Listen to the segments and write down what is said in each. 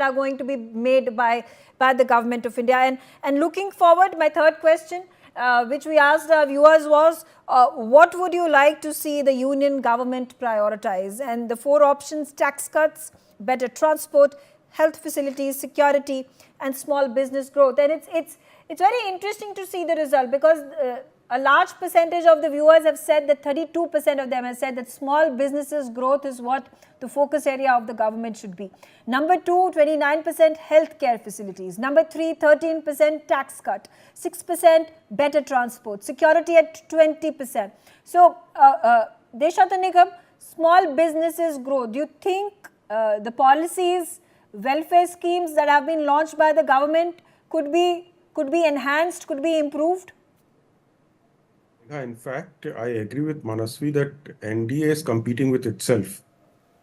are going to be made by the government of India. And looking forward, my third question, which we asked our viewers was, what would you like to see the union government prioritize? And the four options: tax cuts, better transport, health facilities, security, and small business growth. And it's very interesting to see the result, because a large percentage of the viewers have said that 32% of them have said that small businesses growth is what the focus area of the government should be. Number 2, 29% healthcare facilities. Number 3, 13% tax cut. 6% better transport. Security at 20%. So, Deshata Nigam, small businesses growth. Do you think the policies, welfare schemes that have been launched by the government could be enhanced, could be improved? In fact, I agree with Manasvi that NDA is competing with itself.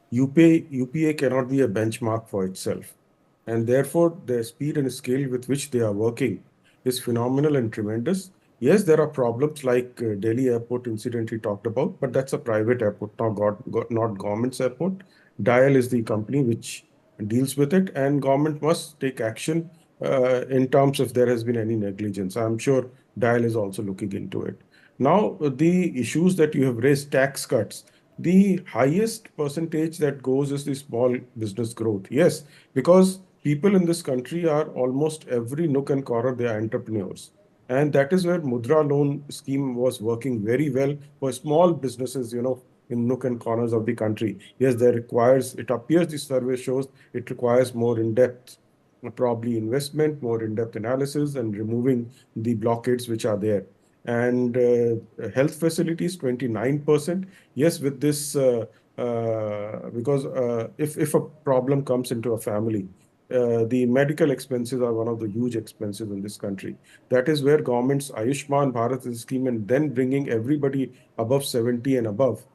UPA cannot be a benchmark for itself. And therefore, the speed and scale with which they are working is phenomenal and tremendous. Yes, there are problems like Delhi airport incident he talked about, but that's a private airport, not government's airport. DIAL is the company which deals with it, and government must take action in terms of there has been any negligence. I'm sure DIAL is also looking into it. Now, the issues that you have raised, tax cuts, the highest percentage that goes is the small business growth. Yes, because people in this country are almost every nook and corner, they are entrepreneurs. And that is where Mudra loan scheme was working very well for small businesses, in nook and corners of the country. Yes, it appears the survey shows it requires more in-depth, probably investment, more in-depth analysis, and removing the blockades which are there. And health facilities, 29%. Yes, with this, because if a problem comes into a family, the medical expenses are one of the huge expenses in this country. That is where government's Ayushman Bharat scheme, and then bringing everybody above 70 and above,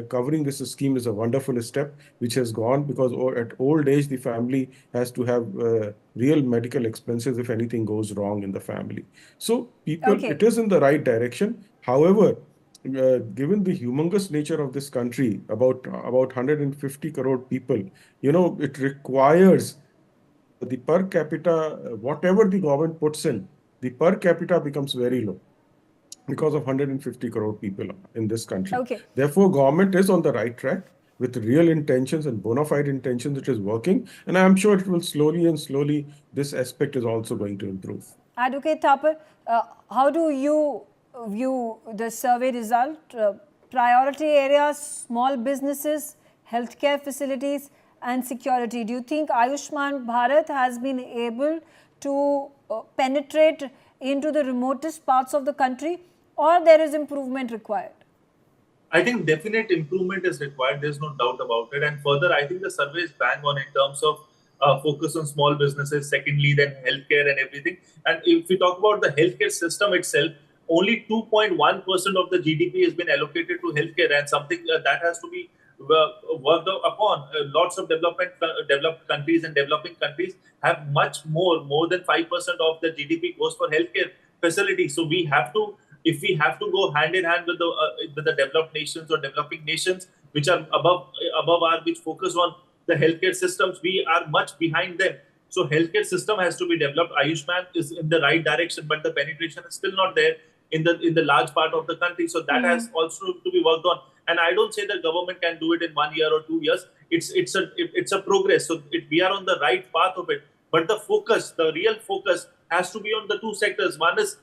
covering this scheme is a wonderful step which has gone, because at old age, the family has to have real medical expenses if anything goes wrong in the family. So it is in the right direction. However, given the humongous nature of this country, about 150 crore people, it requires the per capita, whatever the government puts in, the per capita becomes very low because of 150 crore people in this country. Therefore, government is on the right track with real intentions and bona fide intentions. It is working, and I'm sure it will slowly, this aspect is also going to improve. Advocate Thapar, how do you view the survey result? Priority areas, small businesses, healthcare facilities, and security. Do you think Ayushman Bharat has been able to penetrate into the remotest parts of the country, or there is improvement required? I think definite improvement is required. There's no doubt about it. And further, I think the survey is bang on in terms of focus on small businesses. Secondly, then healthcare and everything. And if we talk about the healthcare system itself, only 2.1% of the GDP has been allocated to healthcare, and something that has to be worked upon. Lots of developed countries and developing countries have much more than 5% of the GDP goes for healthcare facilities. So we have to, if we have to go hand in hand with the developed nations or developing nations which are above which focus on the healthcare systems, we are much behind them. So healthcare system has to be developed. Ayushman is in the right direction, but the penetration is still not there in the large part of the country. So that has also to be worked on. And I don't say the government can do it in 1 year or 2 years. It's a progress. So we are on the right path of it. But the real focus has to be on the two sectors. One is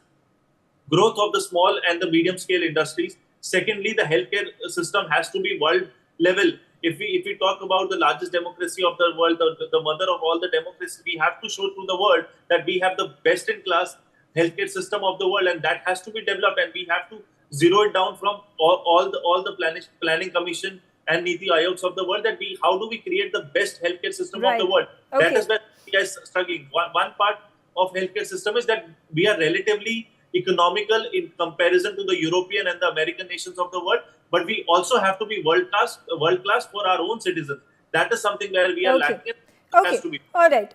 growth of the small and the medium scale industries. Secondly, the healthcare system has to be world level. If we talk about the largest democracy of the world, the mother of all the democracies, we have to show to the world that we have the best in class healthcare system of the world, and that has to be developed. And we have to zero it down from all the planning commission and Niti Ayogs of the world, that how do we create the best healthcare system of the world? That is where we are struggling. One part of healthcare system is that we are relatively economical in comparison to the European and the American nations of the world, but we also have to be world class for our own citizens. That is something where we are lacking. Okay. All right.